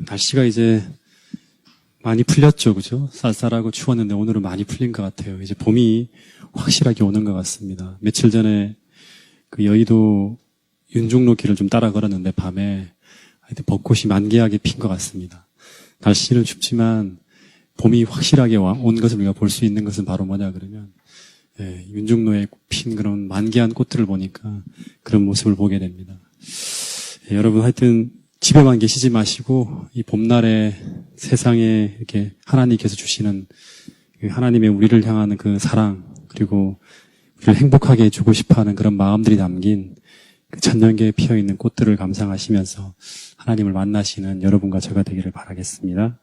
날씨가 이제 많이 풀렸죠, 그죠? 쌀쌀하고 추웠는데 오늘은 많이 풀린 것 같아요. 이제 봄이 확실하게 오는 것 같습니다. 며칠 전에 여의도 윤중로길을 좀 따라 걸었는데 밤에 하여튼 벚꽃이 만개하게 핀 것 같습니다. 날씨는 춥지만 봄이 확실하게 온 것을 우리가 볼 수 있는 것은 바로 뭐냐 그러면 윤중로에 핀 그런 만개한 꽃들을 보니까 그런 모습을 보게 됩니다. 여러분 하여튼 집에만 계시지 마시고 이 봄날에 세상에 이렇게 하나님께서 주시는 하나님의 우리를 향하는 그 사랑 그리고 우리를 행복하게 해주고 싶어하는 그런 마음들이 담긴 그 천년계에 피어있는 꽃들을 감상하시면서 하나님을 만나시는 여러분과 제가 되기를 바라겠습니다.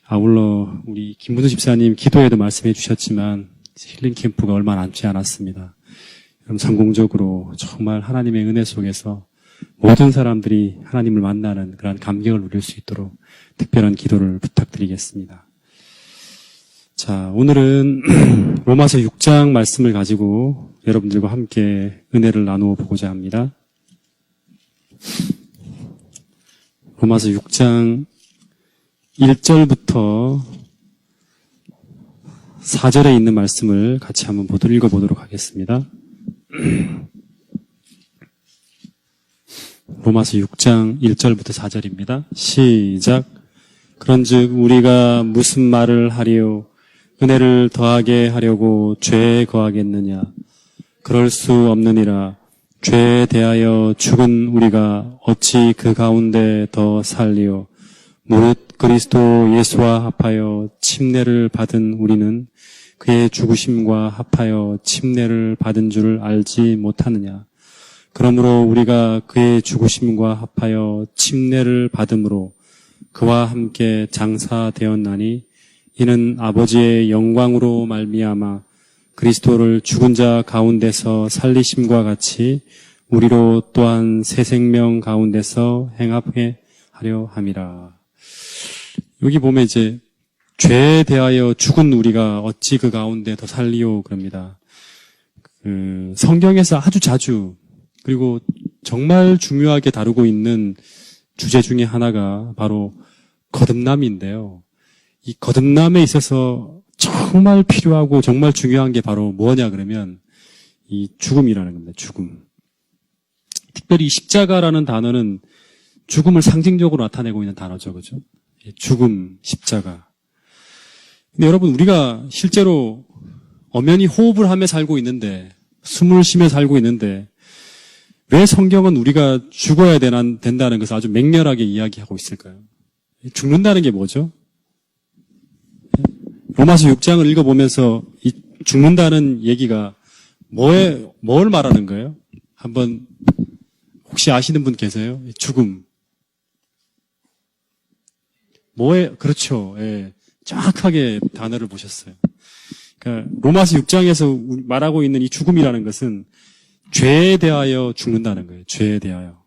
아울러 우리 김문수 집사님 기도에도 말씀해 주셨지만 힐링 캠프가 얼마 남지 않았습니다. 그럼 성공적으로 정말 하나님의 은혜 속에서 모든 사람들이 하나님을 만나는 그런 감격을 누릴 수 있도록 특별한 기도를 부탁드리겠습니다. 자, 오늘은 로마서 6장 말씀을 가지고 여러분들과 함께 은혜를 나누어 보고자 합니다. 로마서 6장 1절부터 4절에 있는 말씀을 같이 한번 읽어보도록 하겠습니다. 로마서 6장 1절부터 4절입니다. 시작. 그런즉 우리가 무슨 말을 하리요? 은혜를 더하게 하려고 죄에 거하겠느냐? 그럴 수 없느니라. 죄에 대하여 죽은 우리가 어찌 그 가운데 더 살리요? 무릇 그리스도 예수와 합하여 침례를 받은 우리는 그의 죽으심과 합하여 침례를 받은 줄을 알지 못하느냐? 그러므로 우리가 그의 죽으심과 합하여 침례를 받음으로 그와 함께 장사되었나니 이는 아버지의 영광으로 말미암아 그리스도를 죽은 자 가운데서 살리심과 같이 우리로 또한 새 생명 가운데서 행하게 하려 함이라. 여기 보면 이제 죄에 대하여 죽은 우리가 어찌 그 가운데 더 살리요 그럽니다. 성경에서 아주 자주 그리고 정말 중요하게 다루고 있는 주제 중에 하나가 바로 거듭남인데요. 이 거듭남에 있어서 정말 필요하고 정말 중요한 게 바로 뭐냐 그러면 이 죽음이라는 겁니다. 죽음. 특별히 십자가라는 단어는 죽음을 상징적으로 나타내고 있는 단어죠. 그죠? 죽음, 십자가. 근데 여러분 우리가 실제로 엄연히 호흡을 하며 살고 있는데 숨을 쉬며 살고 있는데 왜 성경은 우리가 죽어야 된다는 것을 아주 맹렬하게 이야기하고 있을까요? 죽는다는 게 뭐죠? 로마서 6장을 읽어보면서 이 죽는다는 얘기가 뭘 말하는 거예요? 한번 혹시 아시는 분 계세요? 죽음. 그렇죠. 예. 정확하게 단어를 보셨어요. 그러니까 로마서 6장에서 말하고 있는 이 죽음이라는 것은 죄에 대하여 죽는다는 거예요. 죄에 대하여.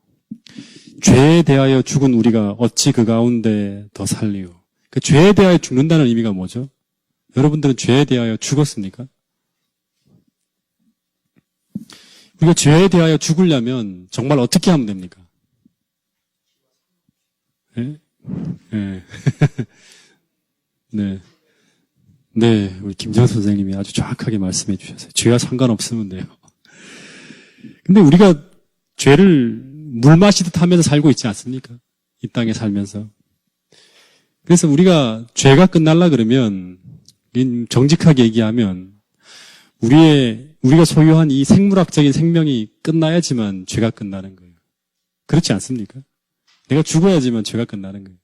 죄에 대하여 죽은 우리가 어찌 그 가운데 더 살리요. 그 죄에 대하여 죽는다는 의미가 뭐죠? 여러분들은 죄에 대하여 죽었습니까? 우리가 죄에 대하여 죽으려면 정말 어떻게 하면 됩니까? 네? 네. 네. 네. 우리 김정 선생님이 아주 정확하게 말씀해 주셨어요. 죄와 상관없으면 돼요. 근데 우리가 죄를 물 마시듯 하면서 살고 있지 않습니까? 이 땅에 살면서. 그래서 우리가 죄가 끝날라 그러면 정직하게 얘기하면 우리가 소유한 이 생물학적인 생명이 끝나야지만 죄가 끝나는 거예요. 그렇지 않습니까? 내가 죽어야지만 죄가 끝나는 거예요.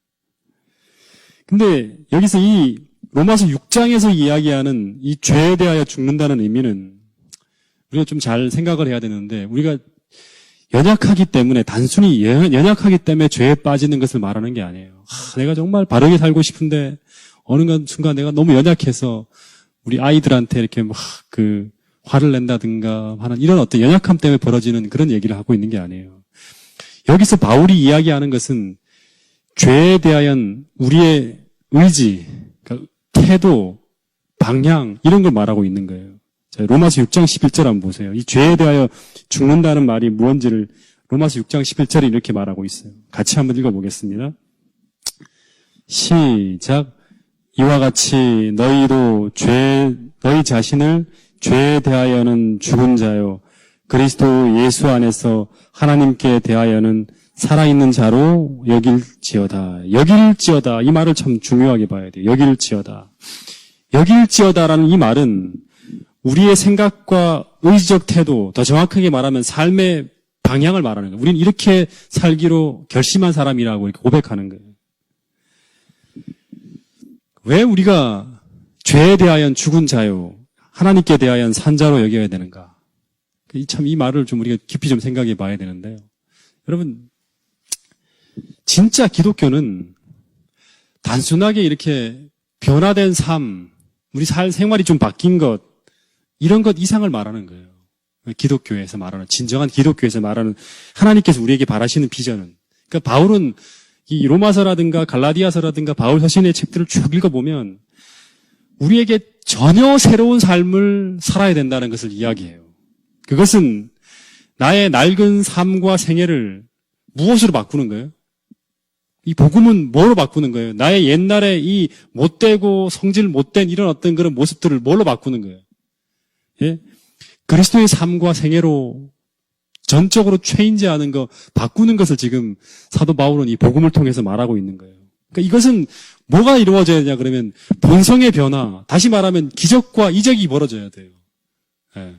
근데 여기서 이 로마서 6장에서 이야기하는 이 죄에 대하여 죽는다는 의미는 우리가 좀 잘 생각을 해야 되는데 우리가 연약하기 때문에 단순히 연약하기 때문에 죄에 빠지는 것을 말하는 게 아니에요. 내가 정말 바르게 살고 싶은데 어느 순간 내가 너무 연약해서 우리 아이들한테 이렇게 화를 낸다든가 하는 이런 어떤 연약함 때문에 벌어지는 그런 얘기를 하고 있는 게 아니에요. 여기서 바울이 이야기하는 것은 죄에 대한 우리의 의지, 그러니까 태도, 방향 이런 걸 말하고 있는 거예요. 자, 로마서 6장 11절 한번 보세요. 이 죄에 대하여 죽는다는 말이 무언지를 로마서 6장 11절에 이렇게 말하고 있어요. 같이 한번 읽어보겠습니다. 시작. 이와 같이 너희도 너희 자신을 죄에 대하여는 죽은 자요 그리스도 예수 안에서 하나님께 대하여는 살아있는 자로 여길지어다. 여길지어다. 이 말을 참 중요하게 봐야 돼요. 여길지어다. 여길지어다라는 이 말은 우리의 생각과 의지적 태도, 더 정확하게 말하면 삶의 방향을 말하는 거예요. 우리는 이렇게 살기로 결심한 사람이라고 이렇게 고백하는 거예요. 왜 우리가 죄에 대하여 죽은 자요, 하나님께 대하여 산 자로 여겨야 되는가? 참 이 말을 좀 우리가 깊이 좀 생각해 봐야 되는데요. 여러분, 진짜 기독교는 단순하게 이렇게 변화된 삶, 우리 생활이 좀 바뀐 것, 이런 것 이상을 말하는 거예요. 기독교에서 말하는, 진정한 기독교에서 말하는 하나님께서 우리에게 바라시는 비전은. 그러니까 바울은 이 로마서라든가 갈라디아서라든가 바울 서신의 책들을 쭉 읽어보면 우리에게 전혀 새로운 삶을 살아야 된다는 것을 이야기해요. 그것은 나의 낡은 삶과 생애를 무엇으로 바꾸는 거예요? 이 복음은 뭐로 바꾸는 거예요? 나의 옛날에 이 못되고 성질 못된 이런 어떤 그런 모습들을 뭘로 바꾸는 거예요? 예? 그리스도의 삶과 생애로 전적으로 체인지하는 거, 바꾸는 것을 지금 사도 바울은 이 복음을 통해서 말하고 있는 거예요. 그러니까 이것은 뭐가 이루어져야 되냐 그러면 본성의 변화, 다시 말하면 기적과 이적이 벌어져야 돼요. 예.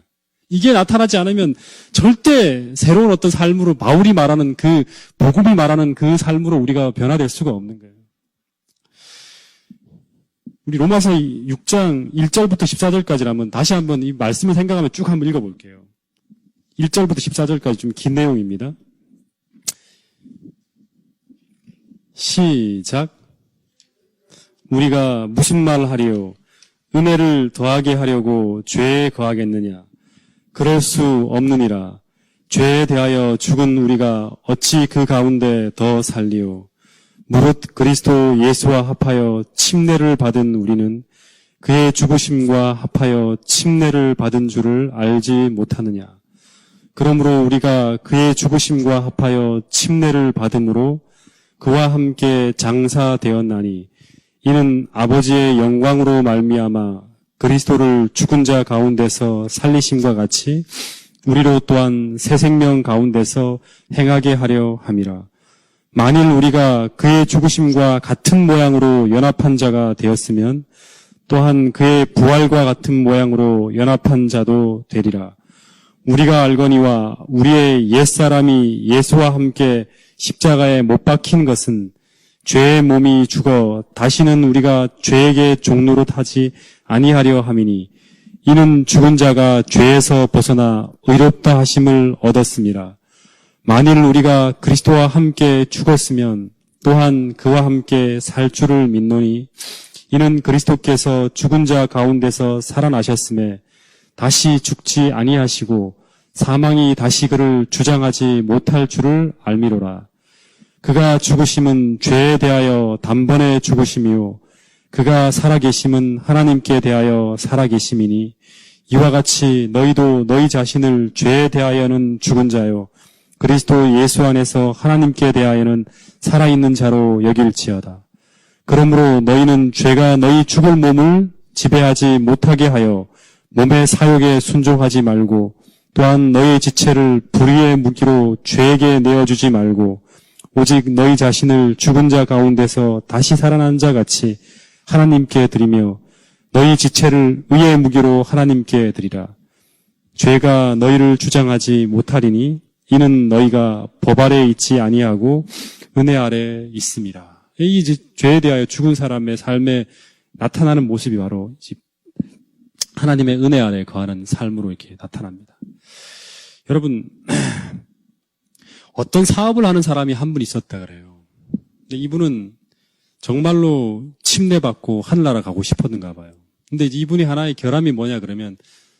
이게 나타나지 않으면 절대 새로운 어떤 삶으로 바울이 말하는 그 복음이 말하는 그 삶으로 우리가 변화될 수가 없는 거예요. 우리 로마서 6장 1절부터 14절까지 한번 다시 한번 이 말씀을 생각하며 쭉 한번 읽어볼게요. 1절부터 14절까지 좀 긴 내용입니다. 시작. 우리가 무슨 말 하리요? 은혜를 더하게 하려고 죄에 거하겠느냐? 그럴 수 없느니라. 죄에 대하여 죽은 우리가 어찌 그 가운데 더 살리요? 무릇 그리스도 예수와 합하여 침례를 받은 우리는 그의 죽으심과 합하여 침례를 받은 줄을 알지 못하느냐? 그러므로 우리가 그의 죽으심과 합하여 침례를 받음으로 그와 함께 장사되었나니 이는 아버지의 영광으로 말미암아 그리스도를 죽은 자 가운데서 살리심과 같이 우리로 또한 새 생명 가운데서 행하게 하려 함이라. 만일 우리가 그의 죽으심과 같은 모양으로 연합한 자가 되었으면 또한 그의 부활과 같은 모양으로 연합한 자도 되리라. 우리가 알거니와 우리의 옛사람이 예수와 함께 십자가에 못 박힌 것은 죄의 몸이 죽어 다시는 우리가 죄에게 종노릇 하지 아니하려 함이니 이는 죽은 자가 죄에서 벗어나 의롭다 하심을 얻었습니다. 만일 우리가 그리스도와 함께 죽었으면 또한 그와 함께 살 줄을 믿노니 이는 그리스도께서 죽은 자 가운데서 살아나셨음에 다시 죽지 아니하시고 사망이 다시 그를 주장하지 못할 줄을 알미로라. 그가 죽으심은 죄에 대하여 단번에 죽으심이요 그가 살아계심은 하나님께 대하여 살아계심이니 이와 같이 너희도 너희 자신을 죄에 대하여는 죽은 자요 그리스도 예수 안에서 하나님께 대하여는 살아있는 자로 여길지어다. 그러므로 너희는 죄가 너희 죽을 몸을 지배하지 못하게 하여 몸의 사욕에 순종하지 말고 또한 너희 지체를 불의의 무기로 죄에게 내어주지 말고 오직 너희 자신을 죽은 자 가운데서 다시 살아난 자 같이 하나님께 드리며 너희 지체를 의의 무기로 하나님께 드리라. 죄가 너희를 주장하지 못하리니 이는 너희가 법 아래 있지 아니하고 은혜 아래 있습니다. 이 죄에 대하여 죽은 사람의 삶에 나타나는 모습이 바로 하나님의 은혜 아래 거하는 삶으로 이렇게 나타납니다. 여러분, 어떤 사업을 하는 사람이 한 분 있었다 그래요. 근데 이분은 정말로 침례받고 하늘나라 가고 싶었는가 봐요. 근데 이분이 하나의 결함이 뭐냐 그러면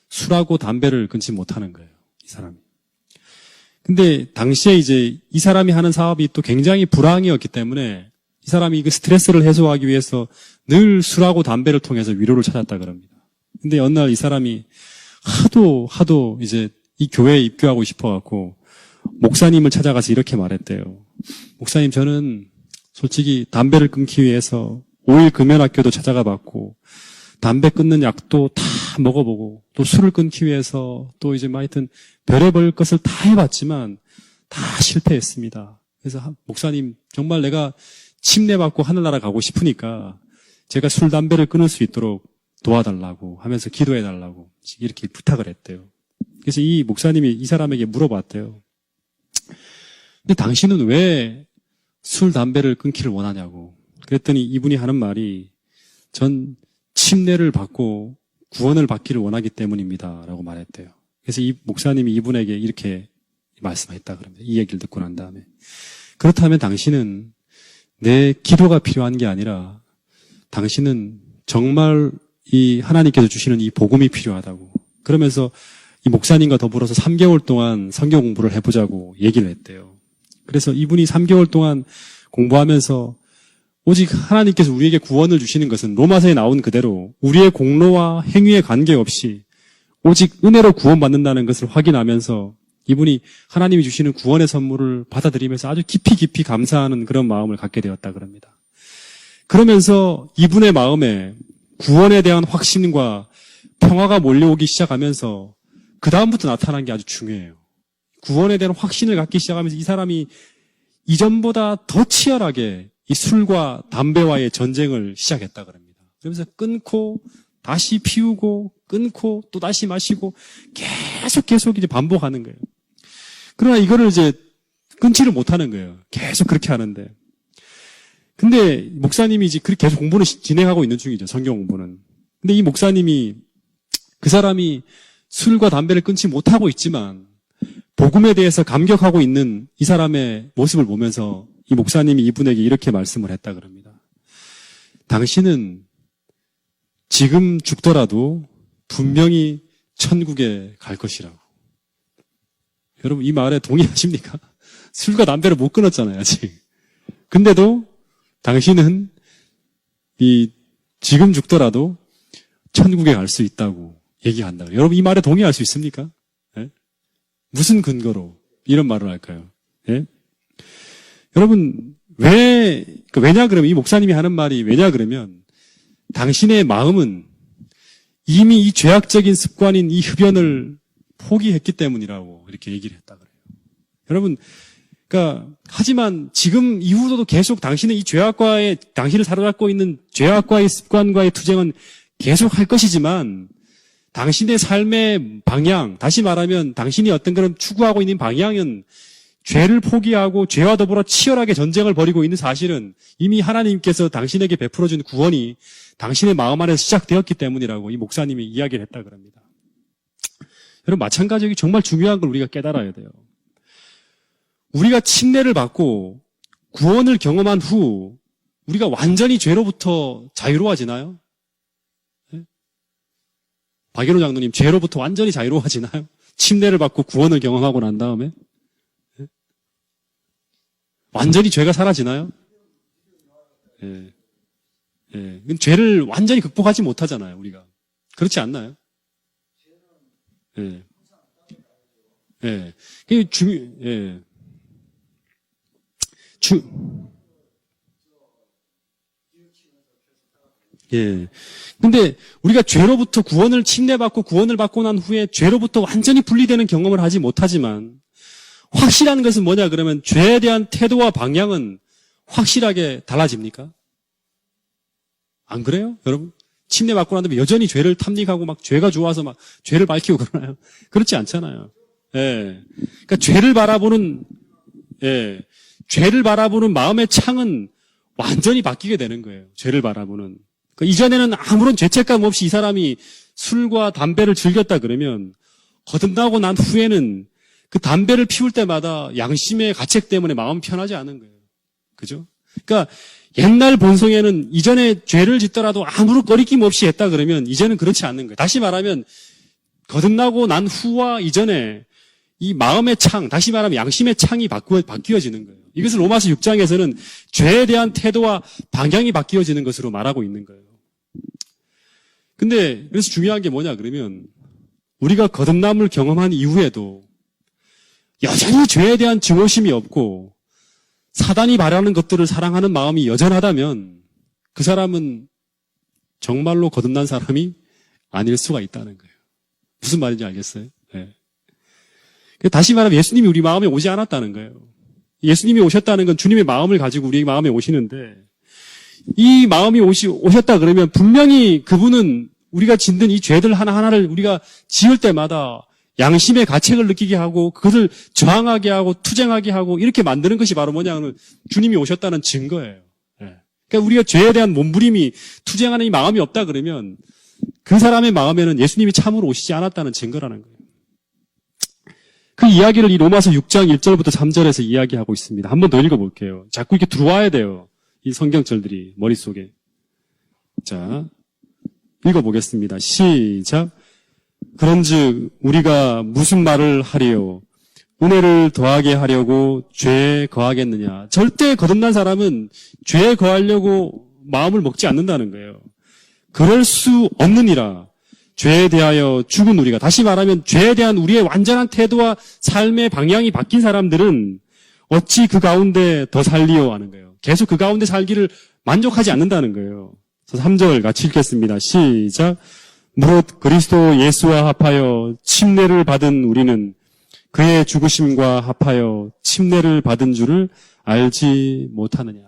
술하고 담배를 끊지 못하는 거예요. 이 사람이. 근데 당시에 이제 이 사람이 하는 사업이 또 굉장히 불황이었기 때문에 이 사람이 그 스트레스를 해소하기 위해서 늘 술하고 담배를 통해서 위로를 찾았다 그럽니다. 근데 어느 날 이 사람이 하도 이제 이 교회에 입교하고 싶어갖고 목사님을 찾아가서 이렇게 말했대요. 목사님, 저는 솔직히 담배를 끊기 위해서 5일 금연학교도 찾아가 봤고, 담배 끊는 약도 다 먹어보고, 또 술을 끊기 위해서 또 이제 하여튼 별의별 것을 다 해봤지만 다 실패했습니다. 그래서 목사님, 정말 내가 침례받고 하늘나라 가고 싶으니까 제가 술, 담배를 끊을 수 있도록 도와달라고 하면서 기도해달라고 이렇게 부탁을 했대요. 그래서 이 목사님이 이 사람에게 물어봤대요. 근데 당신은 왜 술, 담배를 끊기를 원하냐고. 그랬더니 이분이 하는 말이 전 침례를 받고 구원을 받기를 원하기 때문입니다. 라고 말했대요. 그래서 이 목사님이 이분에게 이렇게 말씀했다 그럽니다. 이 얘기를 듣고 난 다음에. 그렇다면 당신은 내 기도가 필요한 게 아니라 당신은 정말 이 하나님께서 주시는 이 복음이 필요하다고. 그러면서 이 목사님과 더불어서 3개월 동안 성경 공부를 해보자고 얘기를 했대요. 그래서 이분이 3개월 동안 공부하면서 오직 하나님께서 우리에게 구원을 주시는 것은 로마서에 나온 그대로 우리의 공로와 행위에 관계없이 오직 은혜로 구원받는다는 것을 확인하면서 이분이 하나님이 주시는 구원의 선물을 받아들이면서 아주 깊이 감사하는 그런 마음을 갖게 되었다 그럽니다. 그러면서 이분의 마음에 구원에 대한 확신과 평화가 몰려오기 시작하면서 그 다음부터 나타난 게 아주 중요해요. 구원에 대한 확신을 갖기 시작하면서 이 사람이 이전보다 더 치열하게 이 술과 담배와의 전쟁을 시작했다 그럽니다. 그러면서 끊고 다시 피우고 끊고 또 다시 마시고 계속 이제 반복하는 거예요. 그러나 이거를 이제 끊지를 못하는 거예요. 계속 그렇게 하는데. 근데 목사님이 이제 그렇게 계속 공부를 진행하고 있는 중이죠. 성경 공부는. 근데 이 목사님이 그 사람이 술과 담배를 끊지 못하고 있지만 복음에 대해서 감격하고 있는 이 사람의 모습을 보면서 이 목사님이 이분에게 이렇게 말씀을 했다 그럽니다. 당신은 지금 죽더라도 분명히 천국에 갈 것이라고. 여러분 이 말에 동의하십니까? 술과 담배를 못 끊었잖아요, 아직. 근데도 당신은 지금 죽더라도 천국에 갈 수 있다고 얘기한다. 여러분 이 말에 동의할 수 있습니까? 네? 무슨 근거로 이런 말을 할까요? 네? 여러분 왜냐 그러면 이 목사님이 하는 말이 왜냐 그러면 당신의 마음은 이미 이 죄악적인 습관인 이 흡연을 포기했기 때문이라고 이렇게 얘기를 했다 그래요. 여러분, 그러니까 하지만 지금 이후로도 계속 당신의 이 죄악과의 당신을 사로잡고 있는 죄악과의 습관과의 투쟁은 계속 할 것이지만 당신의 삶의 방향, 다시 말하면 당신이 어떤 그런 추구하고 있는 방향은 죄를 포기하고 죄와 더불어 치열하게 전쟁을 벌이고 있는 사실은 이미 하나님께서 당신에게 베풀어준 구원이 당신의 마음 안에서 시작되었기 때문이라고 이 목사님이 이야기를 했다 그럽니다. 여러분 마찬가지로 정말 중요한 걸 우리가 깨달아야 돼요. 우리가 침례를 받고 구원을 경험한 후 우리가 완전히 죄로부터 자유로워지나요? 네? 박연호 장로님 죄로부터 완전히 자유로워지나요? 침례를 받고 구원을 경험하고 난 다음에? 네? 완전히 죄가 사라지나요? 예. 예. 죄를 완전히 극복하지 못하잖아요, 우리가. 그렇지 않나요? 예. 예. 그게 예. 예. 근데 우리가 죄로부터 구원을 침례받고 구원을 받고 난 후에 죄로부터 완전히 분리되는 경험을 하지 못하지만 확실한 것은 뭐냐 그러면 죄에 대한 태도와 방향은 확실하게 달라집니까? 안 그래요? 여러분? 침례받고 난 다음에 여전히 죄를 탐닉하고 막 죄가 좋아서 막 죄를 밝히고 그러나요? 그렇지 않잖아요. 예. 그러니까 죄를 바라보는 마음의 창은 완전히 바뀌게 되는 거예요. 죄를 바라보는. 그러니까 이전에는 아무런 죄책감 없이 이 사람이 술과 담배를 즐겼다 그러면 거듭나고 난 후에는 그 담배를 피울 때마다 양심의 가책 때문에 마음이 편하지 않은 거예요. 그죠? 그러니까 옛날 본성에는 이전에 죄를 짓더라도 아무런 꺼리낌 없이 했다 그러면 이제는 그렇지 않는 거예요. 다시 말하면 거듭나고 난 후와 이전에 이 마음의 창, 다시 말하면 양심의 창이 바뀌어지는 거예요. 이것을 로마서 6장에서는 죄에 대한 태도와 방향이 바뀌어지는 것으로 말하고 있는 거예요. 근데 그래서 중요한 게 뭐냐 그러면 우리가 거듭남을 경험한 이후에도 여전히 죄에 대한 증오심이 없고 사단이 바라는 것들을 사랑하는 마음이 여전하다면 그 사람은 정말로 거듭난 사람이 아닐 수가 있다는 거예요. 무슨 말인지 알겠어요? 네. 다시 말하면 예수님이 우리 마음에 오지 않았다는 거예요. 예수님이 오셨다는 건 주님의 마음을 가지고 우리 마음에 오시는데 이 마음이 오셨다 그러면 분명히 그분은 우리가 짓는 이 죄들 하나하나를 우리가 지을 때마다 양심의 가책을 느끼게 하고 그것을 저항하게 하고 투쟁하게 하고 이렇게 만드는 것이 바로 뭐냐면 주님이 오셨다는 증거예요. 그러니까 우리가 죄에 대한 몸부림이 투쟁하는 이 마음이 없다 그러면 그 사람의 마음에는 예수님이 참으로 오시지 않았다는 증거라는 거예요. 그 이야기를 이 로마서 6장 1절부터 3절에서 이야기하고 있습니다. 한 번 더 읽어볼게요. 자꾸 이렇게 들어와야 돼요. 이 성경절들이 머릿속에. 자, 읽어보겠습니다. 시작. 그런즉 우리가 무슨 말을 하리요? 은혜를 더하게 하려고 죄에 거하겠느냐? 절대 거듭난 사람은 죄에 거하려고 마음을 먹지 않는다는 거예요. 그럴 수 없느니라. 죄에 대하여 죽은 우리가, 다시 말하면 죄에 대한 우리의 완전한 태도와 삶의 방향이 바뀐 사람들은 어찌 그 가운데 더 살리요 하는 거예요. 계속 그 가운데 살기를 만족하지 않는다는 거예요. 그래서 3절 같이 읽겠습니다. 시작. 무릇 그리스도 예수와 합하여 침례를 받은 우리는 그의 죽으심과 합하여 침례를 받은 줄을 알지 못하느냐.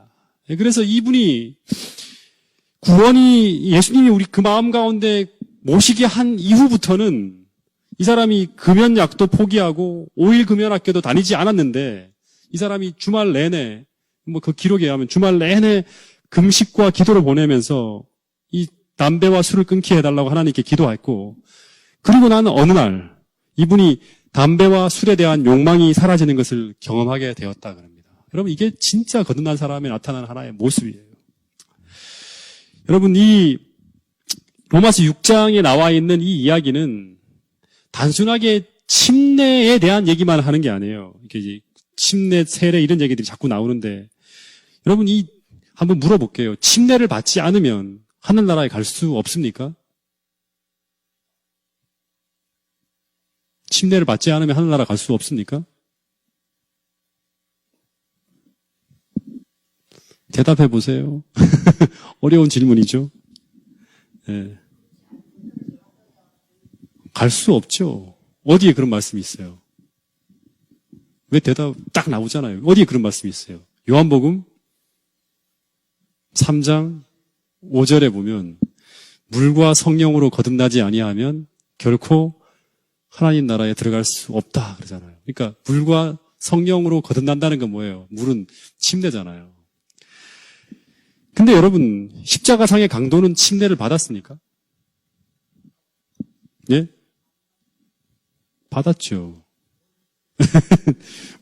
그래서 이분이 구원이 예수님이 우리 그 마음 가운데 모시게 한 이후부터는 이 사람이 금연약도 포기하고 5일 금연학교도 다니지 않았는데 이 사람이 주말 내내 그 기록에 의하면 주말 내내 금식과 기도를 보내면서 이 담배와 술을 끊게 해달라고 하나님께 기도했고 그리고 나는 어느 날 이분이 담배와 술에 대한 욕망이 사라지는 것을 경험하게 되었다 그럽니다. 여러분 이게 진짜 거듭난 사람에 나타나는 하나의 모습이에요. 여러분 이 로마서 6장에 나와 있는 이 이야기는 단순하게 침례에 대한 얘기만 하는 게 아니에요. 이게 침례, 세례 이런 얘기들이 자꾸 나오는데 여러분 한번 물어볼게요. 침례를 받지 않으면 하늘나라에 갈 수 없습니까? 침례를 받지 않으면 하늘나라 갈 수 없습니까? 대답해 보세요. 어려운 질문이죠. 네. 갈 수 없죠. 어디에 그런 말씀이 있어요? 왜 대답 딱 나오잖아요. 어디에 그런 말씀이 있어요? 요한복음 3장 5절에 보면 물과 성령으로 거듭나지 아니하면 결코 하나님 나라에 들어갈 수 없다 그러잖아요. 그러니까 물과 성령으로 거듭난다는 건 뭐예요? 물은 침례잖아요. 근데 여러분 십자가상의 강도는 침례를 받았습니까? 예? 받았죠.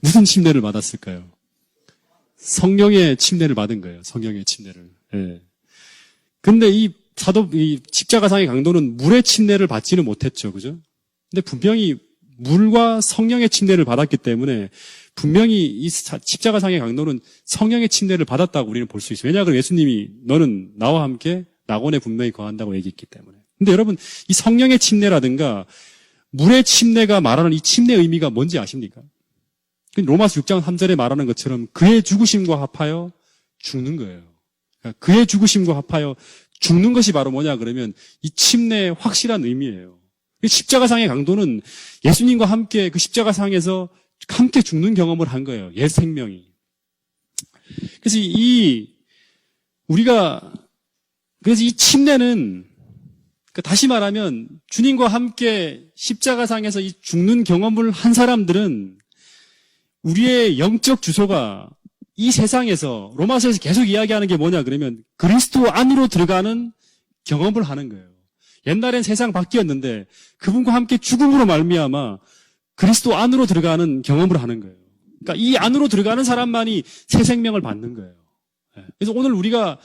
무슨 침례를 받았을까요? 성령의 침례를 받은 거예요. 성령의 침례를. 예. 근데 이 십자가상의 강도는 물의 침례를 받지는 못했죠. 그죠? 근데 분명히 물과 성령의 침례를 받았기 때문에 분명히 이 십자가상의 강도는 성령의 침례를 받았다고 우리는 볼 수 있어요. 왜냐하면 예수님이 너는 나와 함께 낙원에 분명히 거한다고 얘기했기 때문에. 근데 여러분 이 성령의 침례라든가 물의 침례가 말하는 이 침례 의미가 뭔지 아십니까? 로마서 6장 3절에 말하는 것처럼 그의 죽으심과 합하여 죽는 거예요. 그러니까 그의 죽으심과 합하여 죽는 것이 바로 뭐냐 그러면 이 침례의 확실한 의미예요. 십자가상의 강도는 예수님과 함께 그 십자가상에서 함께 죽는 경험을 한 거예요. 옛 생명이. 그래서 그래서 이 침례는 다시 말하면 주님과 함께 십자가상에서 이 죽는 경험을 한 사람들은 우리의 영적 주소가 이 세상에서 로마서에서 계속 이야기하는 게 뭐냐 그러면 그리스도 안으로 들어가는 경험을 하는 거예요. 옛날엔 세상 밖이었는데 그분과 함께 죽음으로 말미암아 그리스도 안으로 들어가는 경험을 하는 거예요. 그러니까 이 안으로 들어가는 사람만이 새 생명을 받는 거예요. 그래서 오늘 우리가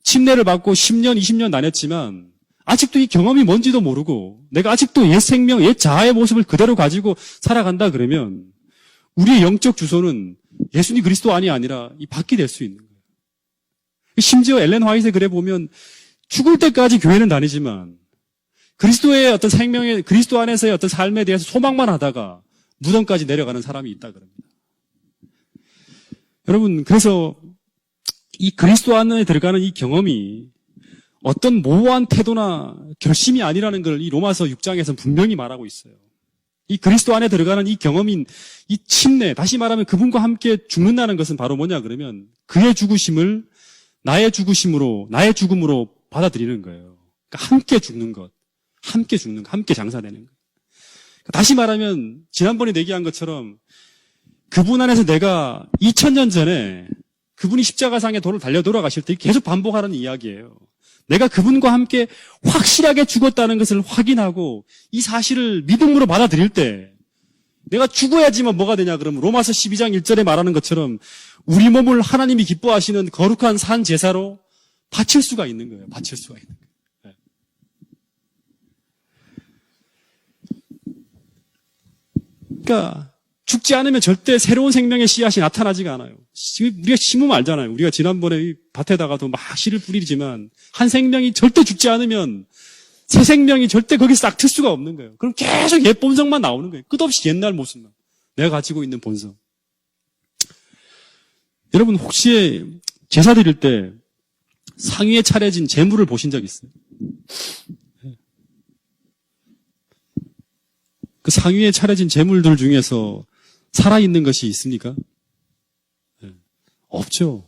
침례를 받고 10년, 20년 다녔지만 아직도 이 경험이 뭔지도 모르고 내가 아직도 옛 생명, 옛 자아의 모습을 그대로 가지고 살아간다 그러면 우리의 영적 주소는 예수님 그리스도 안이 아니라 이 밖이 될 수 있는 거예요. 심지어 엘렌 화이트의 글에 보면 죽을 때까지 교회는 다니지만 그리스도의 어떤 생명의, 그리스도 안에서의 어떤 삶에 대해서 소망만 하다가 무덤까지 내려가는 사람이 있다 그럽니다. 여러분, 그래서 이 그리스도 안에 들어가는 이 경험이 어떤 모호한 태도나 결심이 아니라는 걸 이 로마서 6장에서는 분명히 말하고 있어요. 이 그리스도 안에 들어가는 이 경험인 이 침례, 다시 말하면 그분과 함께 죽는다는 것은 바로 뭐냐 그러면 그의 죽으심을 나의 죽으심으로, 나의 죽음으로 받아들이는 거예요. 그러니까 함께 죽는 것, 함께 죽는 것, 함께 장사되는 것. 다시 말하면 지난번에 얘기한 것처럼 그분 안에서 내가 2000년 전에 그분이 십자가상에 돌을 달려 돌아가실 때 계속 반복하는 이야기예요. 내가 그분과 함께 확실하게 죽었다는 것을 확인하고 이 사실을 믿음으로 받아들일 때 내가 죽어야지만 뭐가 되냐 그러면 로마서 12장 1절에 말하는 것처럼 우리 몸을 하나님이 기뻐하시는 거룩한 산 제사로 바칠 수가 있는 거예요. 바칠 수가 있는 거예요. 그러니까 죽지 않으면 절대 새로운 생명의 씨앗이 나타나지가 않아요. 우리가 심으면 알잖아요. 우리가 지난번에 이 밭에다가도 막 씨를 뿌리지만 한 생명이 절대 죽지 않으면 새 생명이 절대 거기서 싹 틀 수가 없는 거예요. 그럼 계속 옛 본성만 나오는 거예요. 끝없이 옛날 모습만. 내가 가지고 있는 본성. 여러분 혹시 제사 드릴 때 상위에 차려진 제물을 보신 적 있어요? 그 상위에 차려진 제물들 중에서 살아있는 것이 있습니까? 없죠.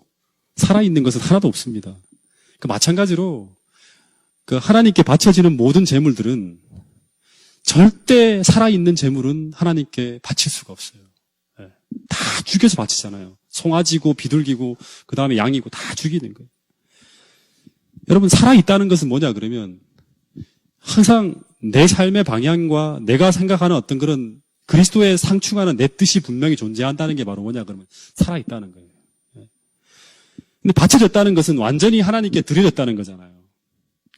살아있는 것은 하나도 없습니다. 마찬가지로 그 하나님께 바쳐지는 모든 제물들은 절대 살아있는 제물은 하나님께 바칠 수가 없어요. 다 죽여서 바치잖아요. 송아지고 비둘기고 그 다음에 양이고 다 죽이는 거예요. 여러분 살아있다는 것은 뭐냐 그러면 항상 내 삶의 방향과 내가 생각하는 어떤 그런 그리스도에 상충하는 내 뜻이 분명히 존재한다는 게 바로 뭐냐 그러면 살아있다는 거예요. 근데 바쳐졌다는 것은 완전히 하나님께 드려졌다는 거잖아요.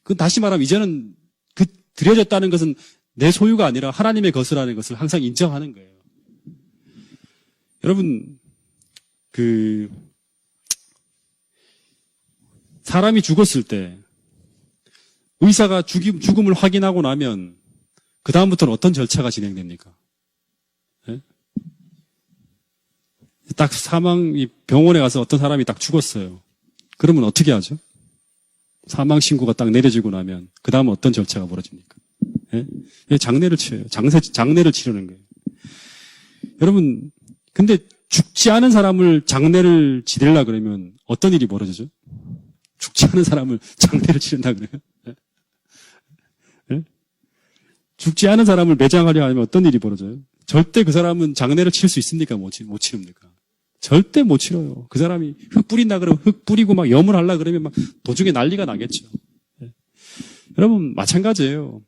그 다시 말하면 이제는 그 드려졌다는 것은 내 소유가 아니라 하나님의 것이라는 것을 항상 인정하는 거예요. 여러분 사람이 죽었을 때 의사가 죽음을 확인하고 나면 그 다음부터는 어떤 절차가 진행됩니까? 네? 딱 병원에 가서 어떤 사람이 딱 죽었어요. 그러면 어떻게 하죠? 사망 신고가 딱 내려지고 나면 그 다음은 어떤 절차가 벌어집니까? 네? 장례를 치러요. 장례를 치르는 거예요. 여러분, 근데 죽지 않은 사람을 장례를 지내려 그러면 어떤 일이 벌어지죠? 죽지 않은 사람을 장례를 치른다 그래요? 네? 죽지 않은 사람을 매장하려 하면 어떤 일이 벌어져요? 절대 그 사람은 장례를 칠 수 있습니까? 못 치릅니까? 절대 못 치러요. 그 사람이 흙 뿌린다 그러면 흙 뿌리고 막 염을 하려 그러면 막 도중에 난리가 나겠죠. 네. 여러분, 마찬가지예요.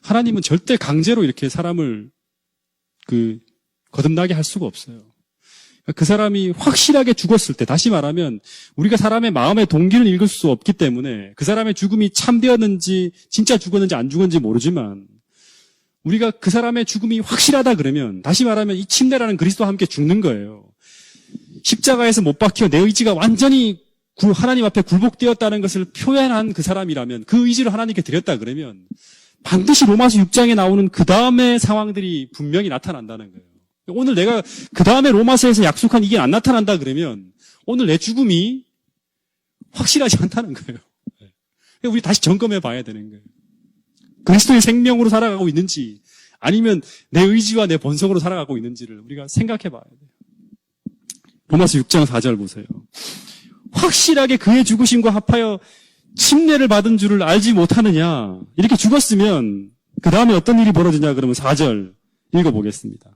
하나님은 절대 강제로 이렇게 사람을 거듭나게 할 수가 없어요. 그 사람이 확실하게 죽었을 때, 다시 말하면 우리가 사람의 마음의 동기를 읽을 수 없기 때문에 그 사람의 죽음이 참되었는지 진짜 죽었는지 안 죽었는지 모르지만 우리가 그 사람의 죽음이 확실하다 그러면 다시 말하면 이 침례라는 그리스도와 함께 죽는 거예요. 십자가에서 못 박혀 내 의지가 완전히 하나님 앞에 굴복되었다는 것을 표현한 그 사람이라면 그 의지를 하나님께 드렸다 그러면 반드시 로마서 6장에 나오는 그 다음의 상황들이 분명히 나타난다는 거예요. 오늘 내가 그 다음에 로마서에서 약속한 이게 안 나타난다 그러면 오늘 내 죽음이 확실하지 않다는 거예요. 우리 다시 점검해 봐야 되는 거예요. 그리스도의 생명으로 살아가고 있는지 아니면 내 의지와 내 본성으로 살아가고 있는지를 우리가 생각해 봐야 돼요. 로마서 6장 4절 보세요. 확실하게 그의 죽으심과 합하여 침례를 받은 줄을 알지 못하느냐. 이렇게 죽었으면 그 다음에 어떤 일이 벌어지냐 그러면 4절 읽어보겠습니다.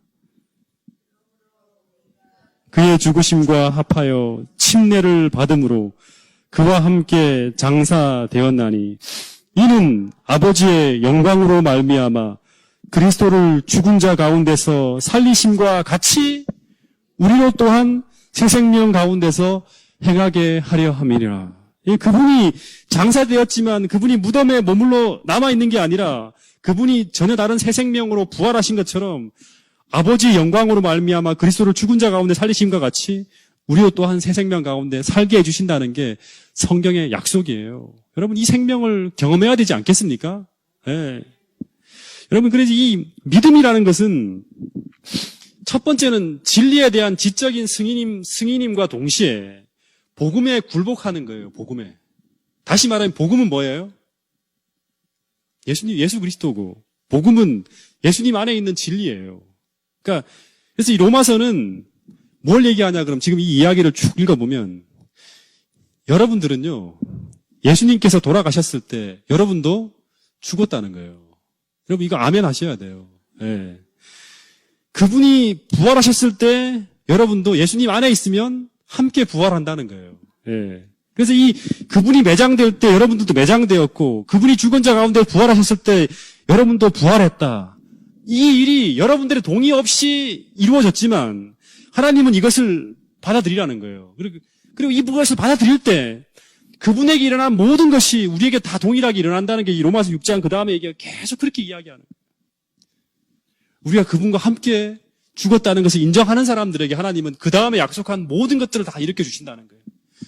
그의 죽으심과 합하여 침례를 받음으로 그와 함께 장사되었나니 이는 아버지의 영광으로 말미암아 그리스도를 죽은 자 가운데서 살리심과 같이 우리로 또한 새 생명 가운데서 행하게 하려 함이니라. 그분이 장사되었지만 그분이 무덤에 머물러 남아있는 게 아니라 그분이 전혀 다른 새 생명으로 부활하신 것처럼 아버지의 영광으로 말미암아 그리스도를 죽은 자 가운데 살리심과 같이 우리도 또한 새 생명 가운데 살게 해주신다는 게 성경의 약속이에요. 여러분 이 생명을 경험해야 되지 않겠습니까? 네. 여러분 그래서 이 믿음이라는 것은 첫 번째는 진리에 대한 지적인 승인임과 동시에 복음에 굴복하는 거예요, 복음에. 다시 말하면 복음은 뭐예요? 예수 그리스도고, 복음은 예수님 안에 있는 진리예요. 그러니까, 그래서 이 로마서는 뭘 얘기하냐, 그럼 지금 이 이야기를 쭉 읽어보면, 여러분들은요, 예수님께서 돌아가셨을 때, 여러분도 죽었다는 거예요. 여러분, 이거 아멘 하셔야 돼요. 예. 그분이 부활하셨을 때, 여러분도 예수님 안에 있으면 함께 부활한다는 거예요. 예. 그래서 그분이 매장될 때 여러분들도 매장되었고, 그분이 죽은 자 가운데 부활하셨을 때 여러분도 부활했다. 이 일이 여러분들의 동의 없이 이루어졌지만, 하나님은 이것을 받아들이라는 거예요. 그리고 이것을 받아들일 때, 그분에게 일어난 모든 것이 우리에게 다 동일하게 일어난다는 게 이 로마서 6장 그 다음에 얘기가 계속 그렇게 이야기하는 거예요. 우리가 그분과 함께 죽었다는 것을 인정하는 사람들에게 하나님은 그 다음에 약속한 모든 것들을 다 일으켜 주신다는 거예요.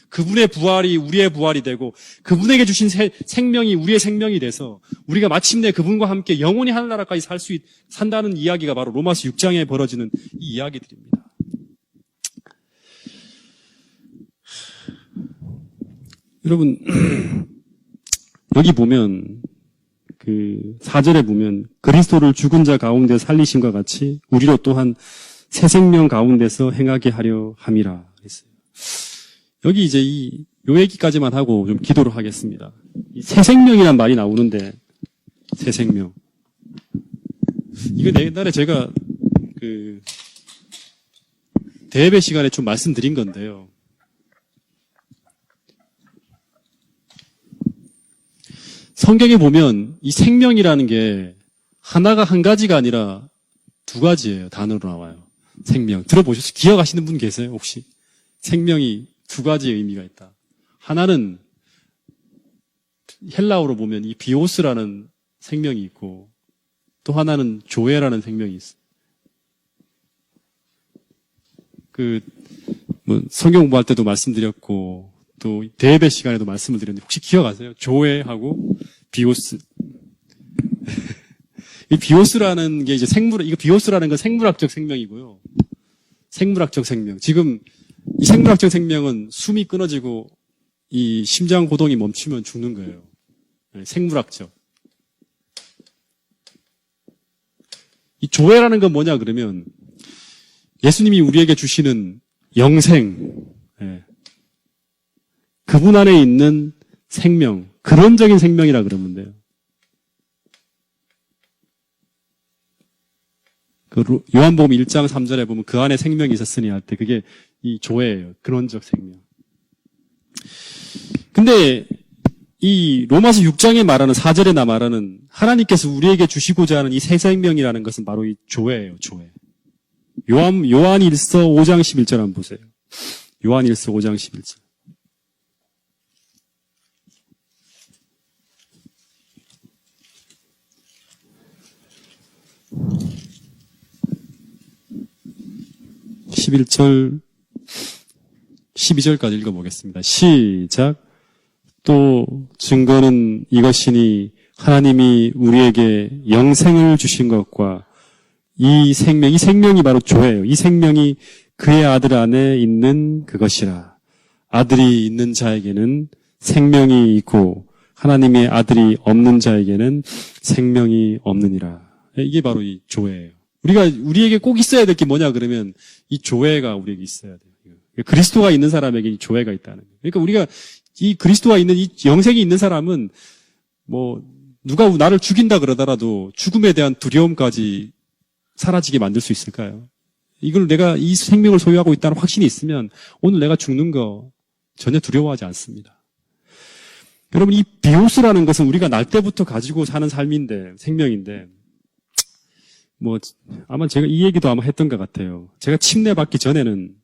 그분의 부활이 우리의 부활이 되고 그분에게 주신 생명이 우리의 생명이 돼서 우리가 마침내 그분과 함께 영원히 하늘나라까지 산다는 이야기가 바로 로마서 6장에 벌어지는 이 이야기들입니다. 여러분, 여기 보면, 4절에 보면, 그리스도를 죽은 자 가운데 살리심과 같이, 우리로 또한 새 생명 가운데서 행하게 하려 함이라. 그랬어요. 여기 이제 요 얘기까지만 하고 좀 기도를 하겠습니다. 이 새 생명이란 말이 나오는데, 새 생명. 이거 옛날에 제가, 대예배 시간에 좀 말씀드린 건데요. 성경에 보면 이 생명이라는 게 하나가 한 가지가 아니라 두 가지예요. 단어로 나와요. 생명. 들어보셨어요? 기억하시는 분 계세요? 혹시? 생명이 두 가지의 의미가 있다. 하나는 헬라어로 보면 이 비오스라는 생명이 있고 또 하나는 조에라는 생명이 있어요. 성경 공부할 때도 말씀드렸고 또 대예배 시간에도 말씀을 드렸는데 혹시 기억하세요? 조에하고 비오스. 이 비오스라는 게 이제 이거 비오스라는 건 생물학적 생명이고요. 생물학적 생명. 지금 이 생물학적 생명은 숨이 끊어지고 이 심장 고동이 멈추면 죽는 거예요. 생물학적. 이 조회라는 건 뭐냐 그러면 예수님이 우리에게 주시는 영생. 그분 안에 있는 생명, 근원적인 생명이라 그러면 돼요. 요한복음 1장 3절에 보면 그 안에 생명이 있었으니 할 때 그게 이 조회예요. 근원적 생명. 근데 이 로마서 6장에 말하는 4절에 말하는 하나님께서 우리에게 주시고자 하는 이 새 생명이라는 것은 바로 이 조회예요. 조회. 요한일서 5장 11절 한번 보세요. 요한일서 5장 11절. 11절, 12절까지 읽어보겠습니다. 시작. 또 증거는 이것이니 하나님이 우리에게 영생을 주신 것과 이 생명이 바로 조예요. 이 생명이 그의 아들 안에 있는 그것이라. 아들이 있는 자에게는 생명이 있고 하나님의 아들이 없는 자에게는 생명이 없느니라. 이게 바로 이 조예예요. 우리에게 꼭 있어야 될 게 뭐냐 그러면 이 조회가 우리에게 있어야 돼요. 그리스도가 있는 사람에게 이 조회가 있다는 거예요. 그러니까 우리가 이 그리스도가 있는 이 영생이 있는 사람은 누가 나를 죽인다 그러더라도 죽음에 대한 두려움까지 사라지게 만들 수 있을까요? 이걸 내가 이 생명을 소유하고 있다는 확신이 있으면 오늘 내가 죽는 거 전혀 두려워하지 않습니다. 여러분 이 비오스라는 것은 우리가 날 때부터 가지고 사는 삶인데 생명인데 아마 제가 이 얘기도 아마 했던 것 같아요. 제가 침례 받기 전에는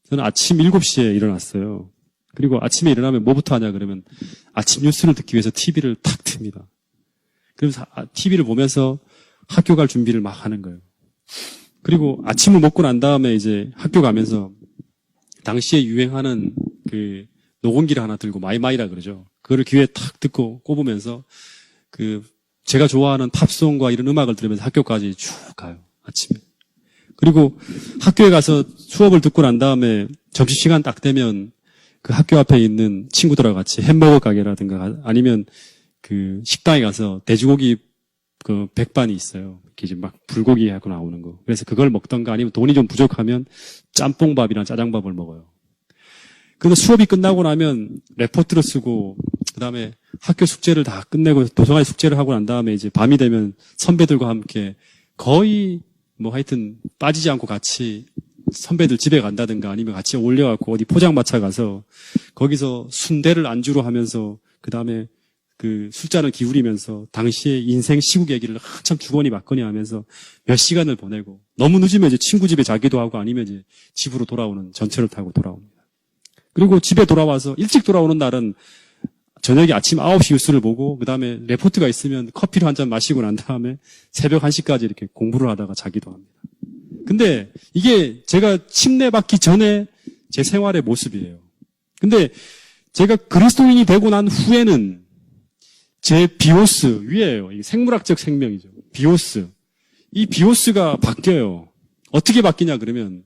저는 아침 7시에 일어났어요. 그리고 아침에 일어나면 뭐부터 하냐 그러면 아침 뉴스를 듣기 위해서 TV를 탁 틉니다. 그러면서 TV를 보면서 학교 갈 준비를 막 하는 거예요. 그리고 아침을 먹고 난 다음에 이제 학교 가면서 당시에 유행하는 녹음기를 하나 들고 마이마이라 그러죠. 그거를 귀에 탁 듣고 꼽으면서 제가 좋아하는 팝송과 이런 음악을 들으면서 학교까지 쭉 가요. 아침에. 그리고 학교에 가서 수업을 듣고 난 다음에 점심시간 딱 되면 그 학교 앞에 있는 친구들하고 같이 햄버거 가게라든가 아니면 그 식당에 가서 돼지고기 그 백반이 있어요. 이렇게 이제 막 불고기 하고 나오는 거. 그래서 그걸 먹던가 아니면 돈이 좀 부족하면 짬뽕밥이나 짜장밥을 먹어요. 그래서 수업이 끝나고 나면 레포트를 쓰고 그다음에 학교 숙제를 다 끝내고 도서관에 숙제를 하고 난 다음에 이제 밤이 되면 선배들과 함께 거의 뭐 하여튼 빠지지 않고 같이 선배들 집에 간다든가 아니면 같이 올려갖고 어디 포장마차 가서 거기서 순대를 안주로 하면서 그다음에 그 술잔을 기울이면서 당시의 인생 시국 얘기를 한참 주거니 받거니 하면서 몇 시간을 보내고 너무 늦으면 이제 친구 집에 자기도 하고 아니면 이제 집으로 돌아오는 전철을 타고 돌아옵니다. 그리고 집에 돌아와서 일찍 돌아오는 날은 저녁에 아침 9시 뉴스를 보고 그다음에 레포트가 있으면 커피를 한 잔 마시고 난 다음에 새벽 1시까지 이렇게 공부를 하다가 자기도 합니다. 근데 이게 제가 침례 받기 전에 제 생활의 모습이에요. 근데 제가 그리스도인이 되고 난 후에는 제 비오스 위에요. 이게 생물학적 생명이죠. 비오스. 이 비오스가 바뀌어요. 어떻게 바뀌냐 그러면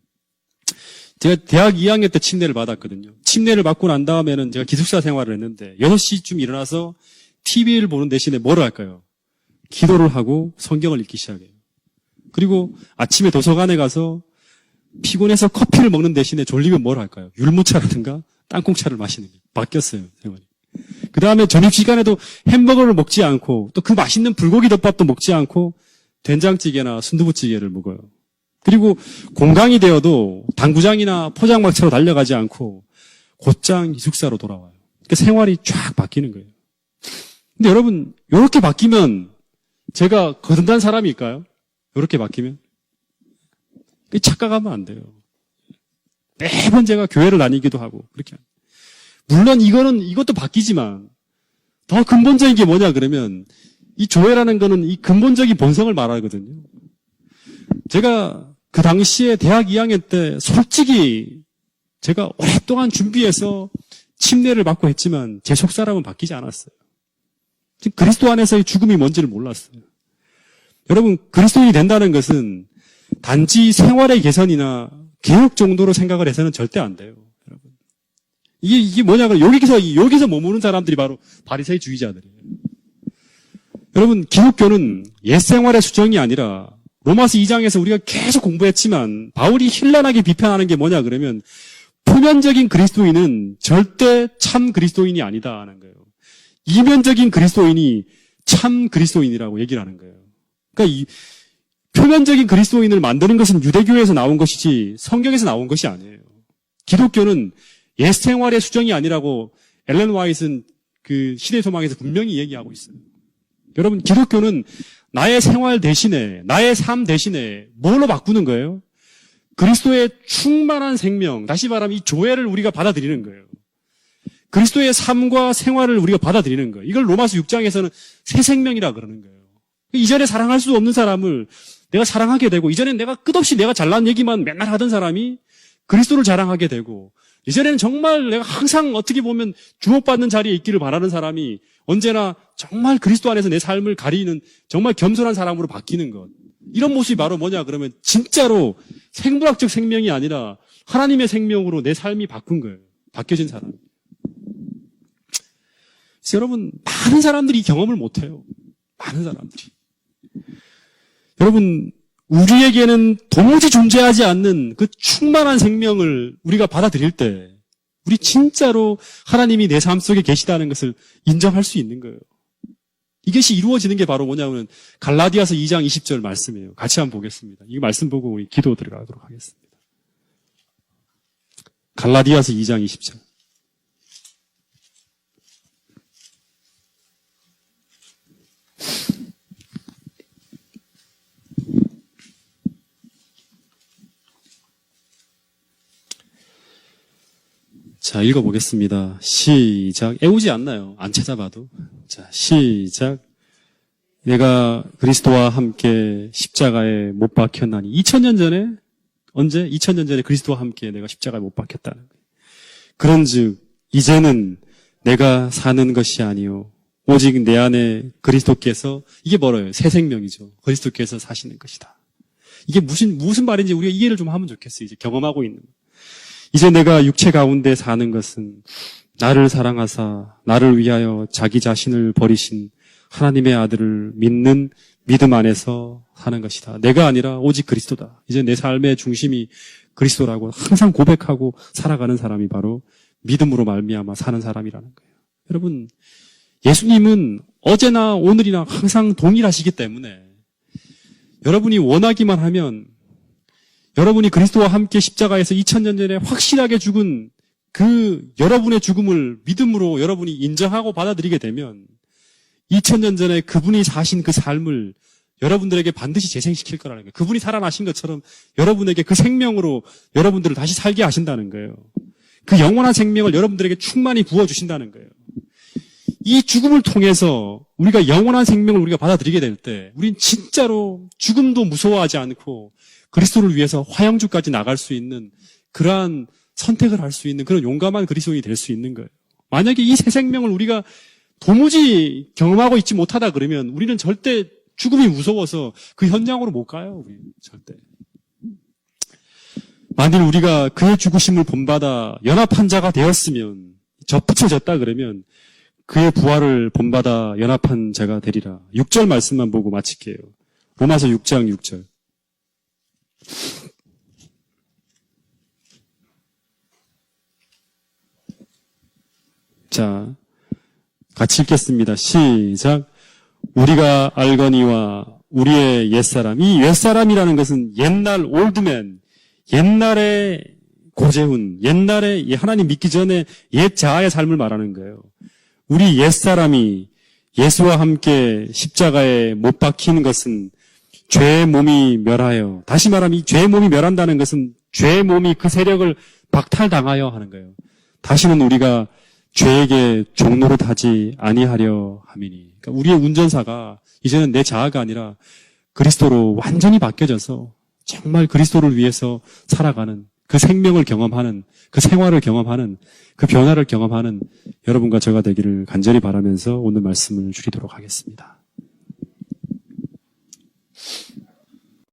제가 대학 2학년 때 침례를 받았거든요. 침례를 받고 난 다음에는 제가 기숙사 생활을 했는데 6시쯤 일어나서 TV를 보는 대신에 뭐를 할까요? 기도를 하고 성경을 읽기 시작해요. 그리고 아침에 도서관에 가서 피곤해서 커피를 먹는 대신에 졸리면 뭘 할까요? 율무차라든가 땅콩차를 마시는 게 바뀌었어요. 생활이. 그 다음에 점심시간에도 햄버거를 먹지 않고 또 그 맛있는 불고기 덮밥도 먹지 않고 된장찌개나 순두부찌개를 먹어요. 그리고 공강이 되어도 당구장이나 포장마차로 달려가지 않고 곧장 기숙사로 돌아와요. 그러니까 생활이 쫙 바뀌는 거예요. 근데 여러분, 이렇게 바뀌면 제가 거듭난 사람일까요? 이렇게 바뀌면? 착각하면 안 돼요. 매번 제가 교회를 다니기도 하고, 그렇게. 물론 이것도 바뀌지만, 더 근본적인 게 뭐냐, 그러면, 이 교회라는 거는 이 근본적인 본성을 말하거든요. 제가 그 당시에 대학 2학년 때 솔직히 제가 오랫동안 준비해서 침례를 받고 했지만 제 속사람은 바뀌지 않았어요. 그리스도 안에서의 죽음이 뭔지를 몰랐어요. 여러분, 그리스도인이 된다는 것은 단지 생활의 개선이나 개혁 정도로 생각을 해서는 절대 안 돼요. 여러분. 이게 뭐냐면 여기서 머무는 사람들이 바로 바리새이주의자들이에요. 여러분, 기독교는 옛 생활의 수정이 아니라 로마서 2장에서 우리가 계속 공부했지만 바울이 현란하게 비판하는 게 뭐냐 그러면 표면적인 그리스도인은 절대 참 그리스도인이 아니다 하는 거예요. 이면적인 그리스도인이 참 그리스도인이라고 얘기를 하는 거예요. 그러니까 이 표면적인 그리스도인을 만드는 것은 유대교에서 나온 것이지 성경에서 나온 것이 아니에요. 기독교는 옛 생활의 수정이 아니라고 엘렌 화이트는 그 시대 소망에서 분명히 얘기하고 있어요. 여러분, 기독교는 나의 생활 대신에, 나의 삶 대신에 뭘로 바꾸는 거예요? 그리스도의 충만한 생명, 다시 말하면 이 조회를 우리가 받아들이는 거예요. 그리스도의 삶과 생활을 우리가 받아들이는 거예요. 이걸 로마서 6장에서는 새 생명이라 그러는 거예요. 이전에 사랑할 수 없는 사람을 내가 사랑하게 되고, 이전엔 내가 끝없이 내가 잘난 얘기만 맨날 하던 사람이 그리스도를 자랑하게 되고, 이전에는 정말 내가 항상 어떻게 보면 주목받는 자리에 있기를 바라는 사람이 언제나 정말 그리스도 안에서 내 삶을 가리는 정말 겸손한 사람으로 바뀌는 것. 이런 모습이 바로 뭐냐 그러면 진짜로 생물학적 생명이 아니라 하나님의 생명으로 내 삶이 바꾼 거예요. 바뀌어진 사람. 그래서 여러분, 많은 사람들이 이 경험을 못해요. 많은 사람들이. 여러분, 우리에게는 도무지 존재하지 않는 그 충만한 생명을 우리가 받아들일 때 우리 진짜로 하나님이 내 삶 속에 계시다는 것을 인정할 수 있는 거예요. 이것이 이루어지는 게 바로 뭐냐면 갈라디아서 2장 20절 말씀이에요. 같이 한번 보겠습니다. 이 말씀 보고 우리 기도 들어가도록 하겠습니다. 갈라디아서 2장 20절. 자, 읽어보겠습니다. 시작. 애우지 않나요? 안 찾아봐도. 자, 시작. 내가 그리스도와 함께 십자가에 못 박혔나니. 2000년 전에, 언제? 2000년 전에 그리스도와 함께 내가 십자가에 못 박혔다는 거예요. 그런즉, 이제는 내가 사는 것이 아니요 오직 내 안에 그리스도께서, 이게 뭐래요? 새 생명이죠. 그리스도께서 사시는 것이다. 이게 무슨 말인지 우리가 이해를 좀 하면 좋겠어요. 이제 경험하고 있는. 이제 내가 육체 가운데 사는 것은 나를 사랑하사 나를 위하여 자기 자신을 버리신 하나님의 아들을 믿는 믿음 안에서 사는 것이다. 내가 아니라 오직 그리스도다. 이제 내 삶의 중심이 그리스도라고 항상 고백하고 살아가는 사람이 바로 믿음으로 말미암아 사는 사람이라는 거예요. 여러분, 예수님은 어제나 오늘이나 항상 동일하시기 때문에 여러분이 원하기만 하면 여러분이 그리스도와 함께 십자가에서 2000년 전에 확실하게 죽은 그 여러분의 죽음을 믿음으로 여러분이 인정하고 받아들이게 되면 2000년 전에 그분이 사신 그 삶을 여러분들에게 반드시 재생시킬 거라는 거예요. 그분이 살아나신 것처럼 여러분에게 그 생명으로 여러분들을 다시 살게 하신다는 거예요. 그 영원한 생명을 여러분들에게 충만히 부어주신다는 거예요. 이 죽음을 통해서 우리가 영원한 생명을 우리가 받아들이게 될 때 우린 진짜로 죽음도 무서워하지 않고 그리스도를 위해서 화영주까지 나갈 수 있는 그러한 선택을 할 수 있는 그런 용감한 그리스도인이 될 수 있는 거예요. 만약에 이 새 생명을 우리가 도무지 경험하고 있지 못하다 그러면 우리는 절대 죽음이 무서워서 그 현장으로 못 가요. 우리 절대. 만일 우리가 그의 죽으심을 본받아 연합한 자가 되었으면 접붙여졌다 그러면 그의 부활을 본받아 연합한 자가 되리라. 6절 말씀만 보고 마칠게요. 로마서 6장 6절. 자, 같이 읽겠습니다. 시작. 우리가 알거니와 우리의 옛사람. 이 옛사람이라는 것은 옛날 올드맨, 옛날의 고재훈, 옛날에 하나님 믿기 전에 옛 자아의 삶을 말하는 거예요. 우리 옛사람이 예수와 함께 십자가에 못 박히는 것은 죄의 몸이 멸하여, 다시 말하면 이 죄의 몸이 멸한다는 것은 죄의 몸이 그 세력을 박탈당하여 하는 거예요. 다시는 우리가 죄에게 종노릇하지 아니하려 함이니. 그러니까 우리의 운전사가 이제는 내 자아가 아니라 그리스도로 완전히 바뀌어져서 정말 그리스도를 위해서 살아가는 그 생명을 경험하는 그 생활을 경험하는 그 변화를 경험하는 여러분과 저가 되기를 간절히 바라면서 오늘 말씀을 줄이도록 하겠습니다.